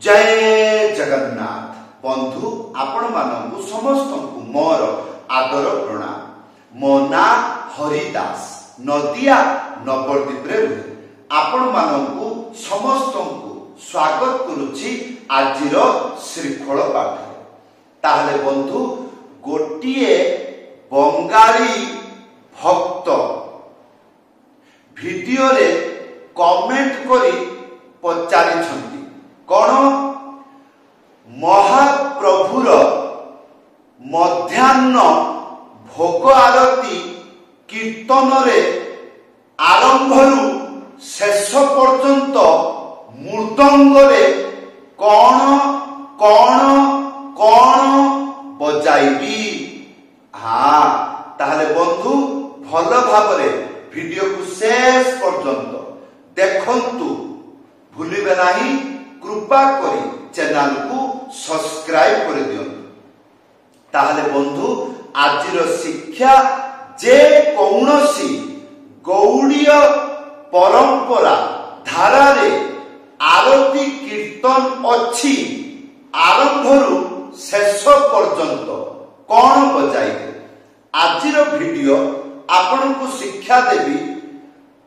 जय जगन्नाथ बंधु आपण मानू समस्त मोर आदर प्रणाम। मो ना हरिदास नदिया नवद्वीप रुहे आपण मानू समस्त स्वागत करुछि आजिर श्रृंखल पाठ। ताहले बंधु गोटिए बंगाली भक्त वीडियो रे कमेंट करी पचारि कौन महाप्रभुर मध्याह्न भोग आरती कीर्तन रे आरंभरु शेष पर्यंत मृदंग रे कौन कौन कौन बजाइबी। हाँ ताहले बंधु भल भावरे वीडियो को शेष पर्यंत देखंतु भूलिबे नाही। कृपा करी चैनल को सब्सक्राइब कर दियंतु। ताहले बंधु आजिर शिक्षा जे कौनसी गौड़ीय परंपरा धारा रे आरती कीर्तन अच्छी आरंभरु शेष पर्यंत कौन बजाइबे। आजिर वीडियो आपण को शिक्षा देवी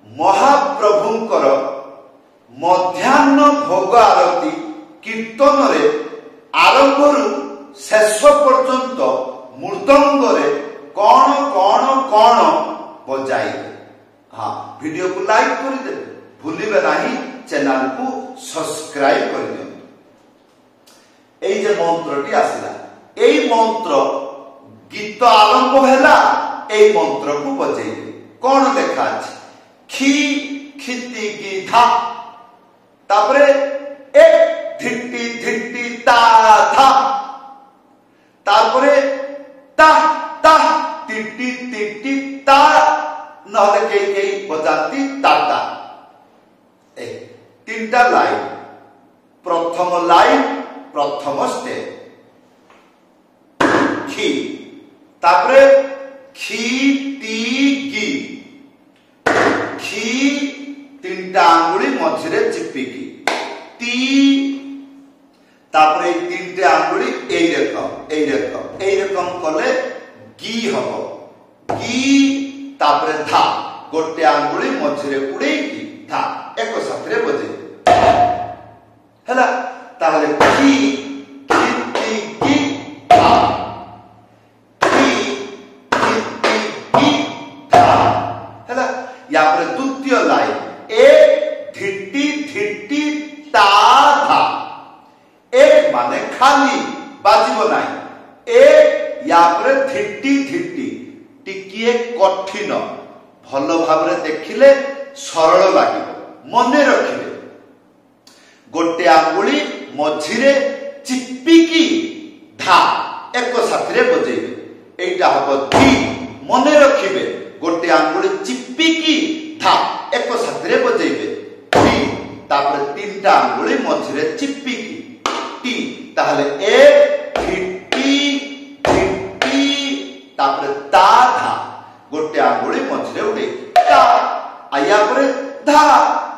महाप्रभुंकर मध्याह्न भोग आरती कीर्तन रे आरंभरु शेष पर्यंत मृदंग रे कौन कौन कौन बजाइबे। हाँ वीडियो को लाइक कर दे भूलिबे नाही। चैनल को सब्सक्राइब कर दियंतु। एई जे मंत्रटी आसिला एई मंत्र गीत आरंभ हैला एई मंत्र को बजाइबे। कौन लेखा अछि खी खिति की धा तापरे एक धिट्टी धिट्टी ता धा तापरे ता ता टिट्टी टिट्टी ता नहले केई बजाती ताता। ए तीनटा लाइन प्रथम लाइन प्रथम स्टेप खी तापरे खी टी गी खी तीनटा आंगुली मझिरे चिपिकी टी तापरे तीनटा आंगुली एई रकम कले गी हबो गी तापरे धा गोटे आंगुली मझिरे उड़ेकी धा एक साथरे बजे हैला। ताहले की टी गी धा की गी धा हैला। या पर द्वितीय लाइन एक धिट्टी धिट्टी ता धा एक माने खाली बाजिबो नाही। एक या पर धिट्टी धिट्टी टिकिए कठिन भल भाबरे देखिले सरल लागिबो मने रखिबे। गोटे आंगुली मझिरे चिपिकी धा एक साथरे बजेइबे एटा हबो धी मने रखिबे। गोटे आंगुली चिपिकी धा एक साथरे बजेइबे टी तापर तीनटा आंगुली मझिरे चिपिकी टी ताहले एक धिट्टी धिट्टी तापर ता धा गोटे आंगुली मझिरे उडे ता आया परे धा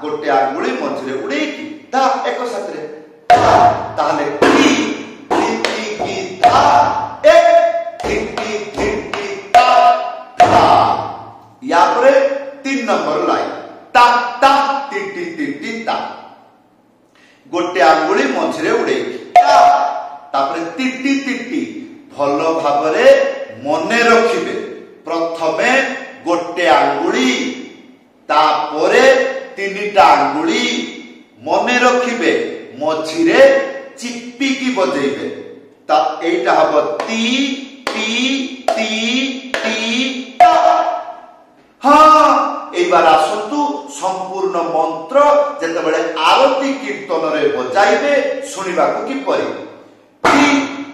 गोटे आंगुली मझिरे उडेकी धा एक साथरे ताहले की धिट्टी की धा एक धिट्टी धिट्टी ता धा। या परे 3 नंबर लाइन ता ता टिटी टिटी ता गोटे आंगुली मझिरे उडेकी ता तापरे टिटी टिटी भल भाबरे मने रखिबे। प्रथमे गोटे आंगुली तापरे तीनटा आंगुली मने रखिबे मझिरे चिपिकी बजेइबे ता एटा हबो ती टी टी टी ता। हाँ एबार आसतु संपूर्ण मंत्र जेतेबेले आरती कीर्तन रे बजाइबे सुनिबा को कि परि टी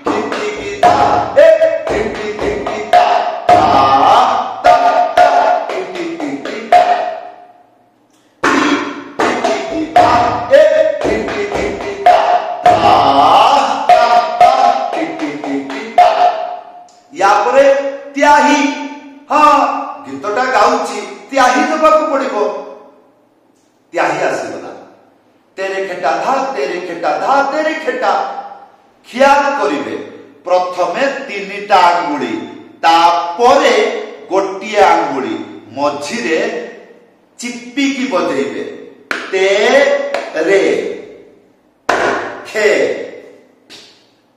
टी की ता ए टी टी ता ता ता टी टी ता टी की ता ए टी टी ता ता ता टी ता। या परे त्याही हाँ गीतटा गाउची त्याही देबाकू पड़िबो त्याही आसीबो ना तेरे खेटा धा तेरे खेटा ଖେଟା ଧା ତେରେ ଖେଟା ख्याल करिवे प्रथमे तीनिटा आंगुली तापरे गोटिए आंगुली मझिरे चिप्पी की बजेइबे ते रे खे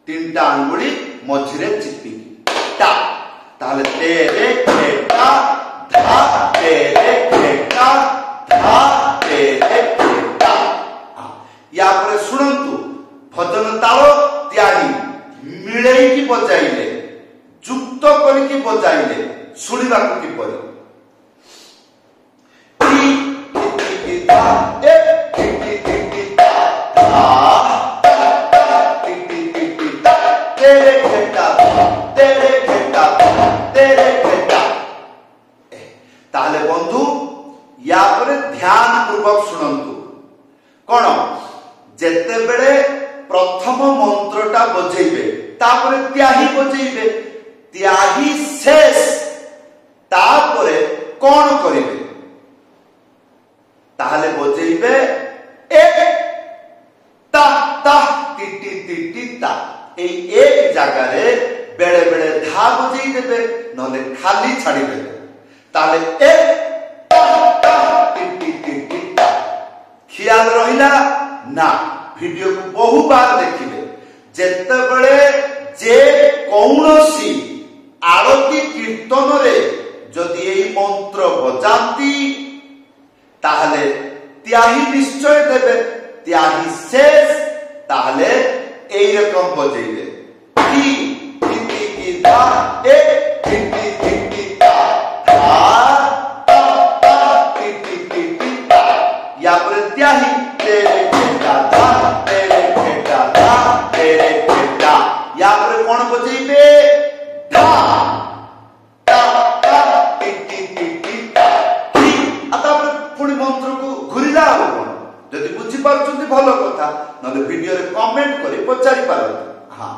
तीनटा आंगुली मझिरे चिप्पी टा ताले ते रे खेटा धा ते रे खेटा धा ते रे खेटा या पर सुनंतु भजन ताल त्यागी मिलई की बजाइले जुक्त करके बजाइले सुनिबा को की परि टी ता ए टी ता टी ता तेरे खेटा ताले बंधु या पर ध्यान पूर्वक सुनंतु कोन जेते बेले प्रथम मंत्रटा बजेइबे तापरे त्याही बजेइबे त्याही शेष तापरे कोन करिवे ताहले बजेइबे एक ता ता टी टी ता ए एक जगह रे बेले बेले धा बजेइ देबे नले खाली छाड़ी देबे ताहले एक ता ता टी ता ख्याल रहिला ना वीडियो को बहु बार देखिबे जेते बेले जे कौनसी आरती कीर्तन रे जदि एई मंत्र बजांती ताहले त्याही निश्चय देबे त्याही शेष ताहले एई रकम बजेइबे की धा ए टी ता धा ता टी ता या पर त्याही तेरे खेटा धा तेरे खेटा धा तेरे खेटा या पर कोन बजेइबे धा ता ता टी ता की आता पर पुणी मंत्र को घुरिला हो कोन जदि बुझी पारुछंती भलो कथा नले वीडियो रे कमेंट करी पचारि पारत हां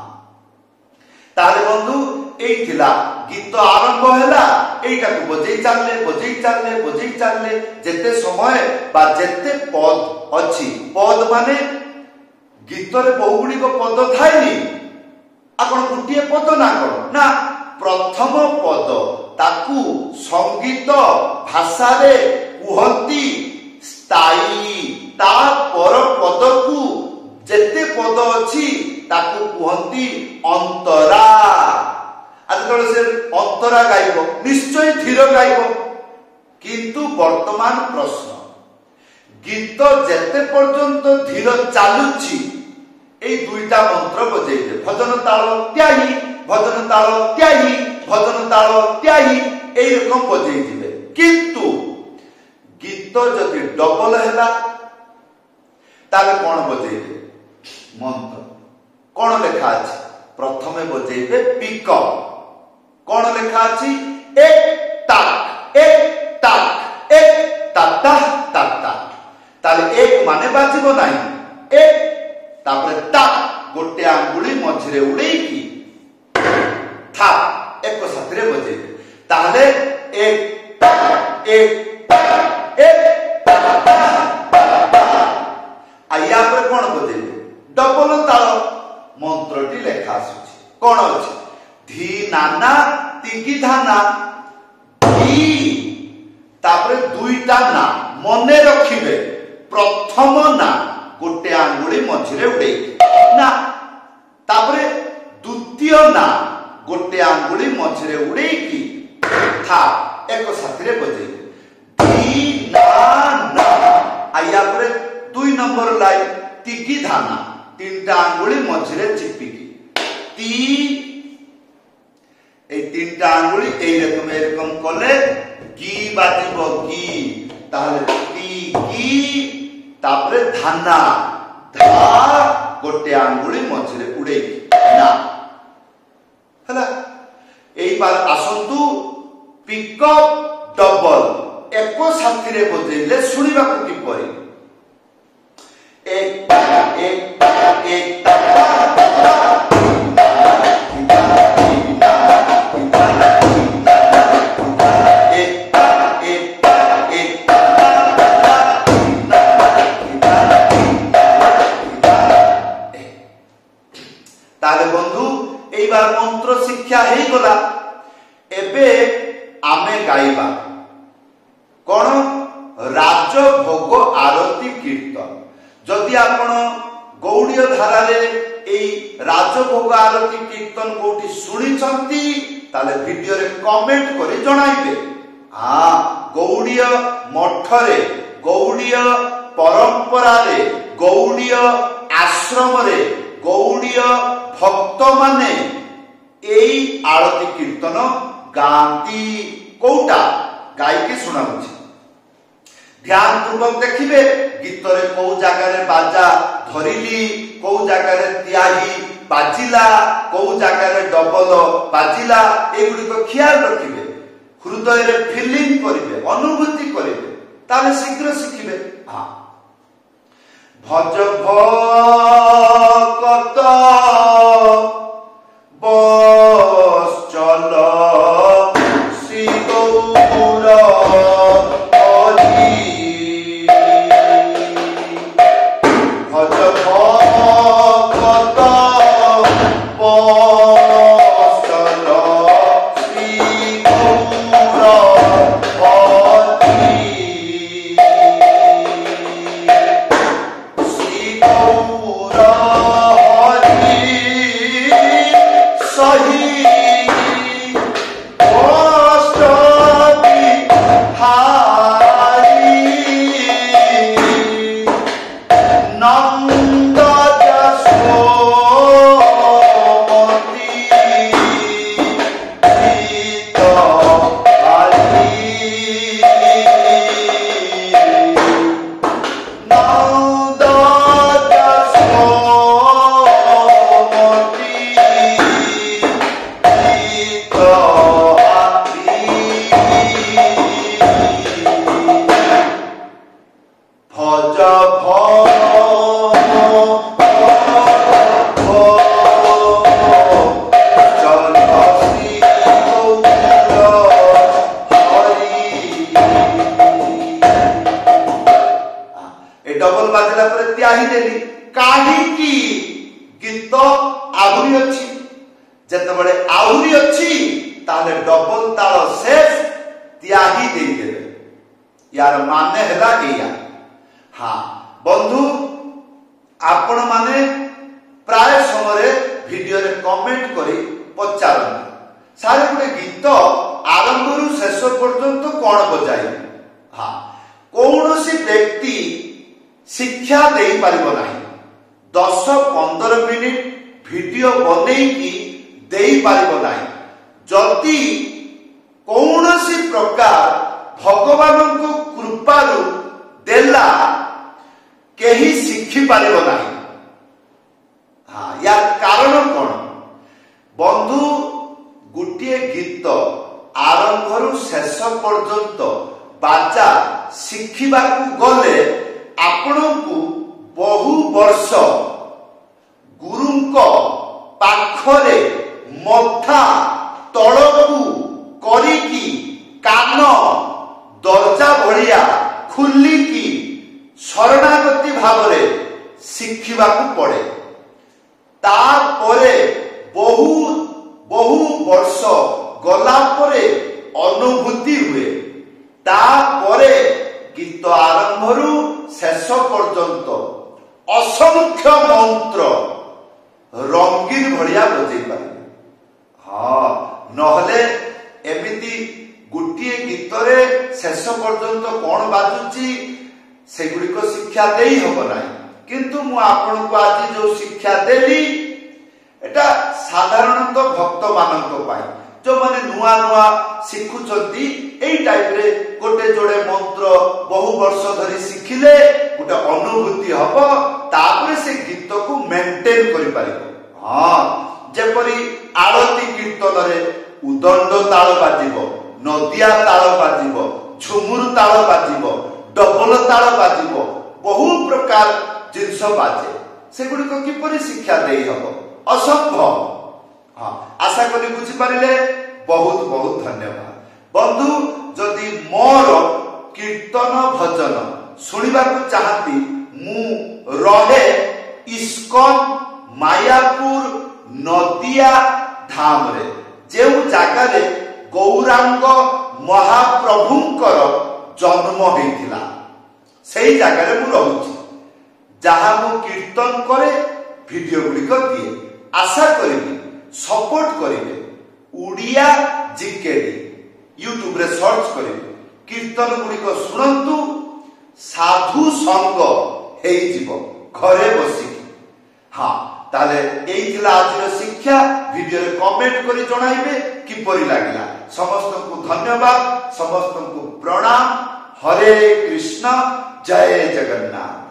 ताले बंधु एई थिला गीत आरंभ हैला एटा को बजेई चालले जेते समय बा जेते पद अछि पद माने गीत रे बहुगुणी को पद थाइनी आपण गुटिए पद ना करो ना प्रथम पद ताकू संगीत भाषा रे कुहंती स्थायी ता पर पद को जेते पद अछि ताकू कुहंती अंतरा आजकल से अंतरा गाइब निश्चय धीर गाइब किंतु वर्तमान प्रश्न गीत जेते पर्यंत धीर चालुछि ए दुईटा मंत्र बजेइबे भजन ताल त्याही भजन ताल त्याही भजन ताल त्याही ए रकम बजेइ दिबे किंतु गीत जदि डबल हैला ताले कोन बजेइबे मंत्र कोन लेखा अछि प्रथमे बजेइबे पिकअप कोन लेखा अछि एक ताक ता ताले एक माने बाजिबो नाही एक तापरे ता गोटे आंगुली मझिरे उड़ेई की था एक साथरे बजेइबे ताले एक आया पर कोन बजेइबे डबल ताल मंत्रटी लेखा आसुछि कोन अछि धी नाना तिगी धाना धी तापरे दुईटा ना मने रखिबे प्रथम ना गोटे आंगुली मझिरे उड़े ना तापरे द्वितीय ना गोटे आंगुली मझिरे उड़े की था एक साथरे बजे धी ना ना आया पर दुई नंबर लाइन तिगी धाना तीनटा आंगुली मझिरे चिपी ती ए तीनटा आंगुली एरकम कले की बाजिबो की ताहले ती की तापरे धाना धा गोटे आंगुली मझिरे उड़े ना हला एई बार आसंतु पिकअप डबल एको साथीरे बजेले सुनिबा को की परि एक ताले बंधु एई बार मंत्र शिक्षा हेई गला। एबे आमे गाइबा कोन राजभोग आरती कीर्तन। जदि आपण गौड़ीय धारा रे एई राजभोग आरती कीर्तन कोठी सुनी छंती ताले वीडियो रे कमेंट करी जणाइबे। गौड़ीय मठ रे गौड़ीय परंपरा रे गौड़ीय आश्रम रे गौड़ीय भक्त माने एई आरती कीर्तन गांती कोटा गाई के सुनाउछि। ध्यान पूर्वक देखिबे गीत रे को जगह रे बाजा धरिली को जगह रे त्याही बाजिला को जगह रे डबल बाजिला एगुडी को ख्याल रखिबे। हृदय रे फीलिंग करिवे अनुभूति करिवे ताले शीघ्र शिखिबे। भज भक्त बस चल श्री गौर यार माने हेला एया। बंधु आपण माने प्राय समय वीडियो रे कमेंट करी पचारन सारे गुटे गीत आरंभ रु शेष पर्यंत कोन बजाई। कौनसी व्यक्ति शिक्षा दे पारिबो नाही। 10-15 मिनिट वीडियो बनेई की दे पारिबो नाही। जदि कौनसी प्रकार भगवान को कृपारू देला केही शिखी पारिबो नाही। यार कारण कोन बंधु गुटिए गीत आरंभ रु शेष पर्यंत बाजा शिखिबा को गले आपनकु बहु वर्ष गुरुंको पाखरे मथा तळकु करिकी कान दर्जा भलिया खुलिकी शरणागति भावरे शिखिबा को पड़े। तापरे बहु बहु वर्ष गला परे अनुभूति हुए। तापरे गीत आरंभ रु शेष पर्यंत असंख्य मंत्र रंगीन भलिया बजै पारे। नहले एमिति गुटिए गीत रे शेष पर्यंत कोन बाजुची सेगुडी को शिक्षा देई हबो नाही। किंतु मु आपन को आज जो शिक्षा देली एटा साधारणतः भक्त मानक पाई जो माने नुआ नुआ शिखुचंती एई टाइप रे गोटे जोड़े मंत्र बहु वर्ष धरी शिखिले गोटे अनुभूति हबो। तापरे से गीत को मेंटेन करि पारिबो। जेपरी आरती कीर्तन रे उदंड ताल बाजिबो, नदिया ताल बाजिबो, झुमुर ताल बाजिबो, डबल ताल बाजिबो, बहु प्रकार जिनस बाजे। सेगुडी को किपरि शिक्षा देई हबो असंभव। आशा करी बुझी पारिले बहुत बहुत धन्यवाद। बंधु जदि मोर कीर्तन भजन सुनिबा को चाहती मु रहे इस्कन मायापुर नदिया धाम रे जे जगार गौरांग महाप्रभुंकर जन्म होइथिला सेही जगार मु रहूची जहा मु कीर्तन करे वीडियो गुड़िक दिए आशा करी सपोर्ट करेंगे उड़िया जीकेडी यूट्यूब रे सर्च करेंगे कीर्तन गुड़िक शुणु साधु संग घरे बसिक हाँ ताले आज शिक्षा वीडियो रे कमेंट करी जणाइबे किपरि लागिला समस्त को धन्यवाद समस्त को प्रणाम हरे कृष्ण जय जगन्नाथ।